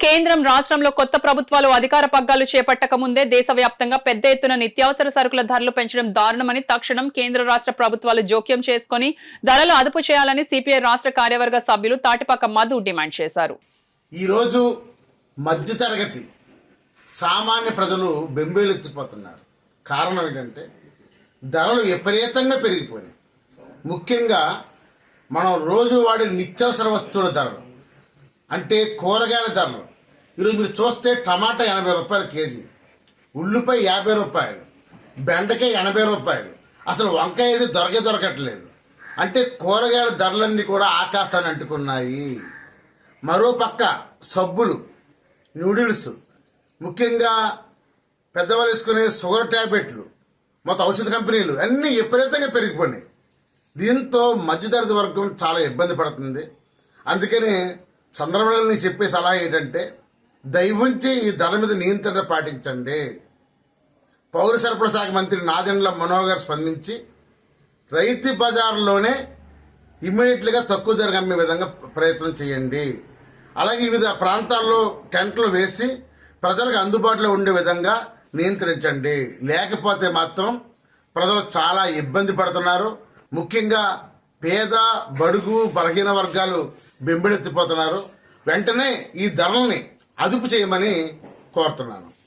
కేంద్రం రాష్ట్రంలో కొత్త ప్రభుత్వాలు అధికార పగ్గాలు చేపట్టక ముందే దేశవ్యాప్తంగా పెద్ద ఎత్తున నిత్యావసర సరుకుల ధరలు పెంచడం దారుణమని తక్షణం కేంద్ర రాష్ట్ర ప్రభుత్వాలు జోక్యం చేసుకుని ధరలు అదుపు చేయాలని సిపిఐ రాష్ట్ర కార్యవర్గ సభ్యులు తాటిపాక మధు డిమాండ్ చేశారు. ఈ రోజు మధ్యతరగతి సామాన్య ప్రజలు బెంబేలెత్తిపోతున్నారు. కారణం ఏంటంటే ధరలు విపరీతంగా పెరిగిపోయినాయి. ముఖ్యంగా మనం రోజు వాడే నిత్యావసర వస్తువుల ధరలు అంటే కూరగాయల ధరలు ఈరోజు మీరు చూస్తే టమాటా 80 రూపాయలు కేజీ, ఉల్లిపాయ 50 రూపాయలు, బెండకాయ 80 రూపాయలు, అసలు వంకాయ ఏది దొరకట్లేదు. అంటే కూరగాయల ధరలన్నీ కూడా ఆకాశాన్ని అంటుకున్నాయి. మరోపక్క సబ్బులు, నూడిల్స్, ముఖ్యంగా పెద్దవాళ్ళు వేసుకునే షుగర్ ట్యాబ్లెట్లు, మొత్తం ఔషధ కంపెనీలు అన్నీ విపరీతంగా పెరిగిపోయినాయి. దీంతో మధ్యతరగతి వర్గం చాలా ఇబ్బంది పడుతుంది. అందుకని చంద్రబాబు చెప్పే సలహా ఏంటంటే దయవుంచి ఈ ధర మీద నియంత్రణ పాటించండి. పౌర సరఫరా శాఖ మంత్రి నాదెండ్ల మనోహర్ స్పందించి రైతు బజార్లోనే ఇమ్మీడియట్గా తక్కువ ధరకు అమ్మే విధంగా ప్రయత్నం చేయండి. అలాగే వివిధ ప్రాంతాల్లో టెంట్లు వేసి ప్రజలకు అందుబాటులో ఉండే విధంగా నియంత్రించండి. లేకపోతే మాత్రం ప్రజలు చాలా ఇబ్బంది పడుతున్నారు. ముఖ్యంగా పేద, బడుగు, బలహీన వర్గాలు బెంబెలెత్తిపోతున్నారు. వెంటనే ఈ ధరల్ని అదుపు చేయమని కోరుతున్నాను.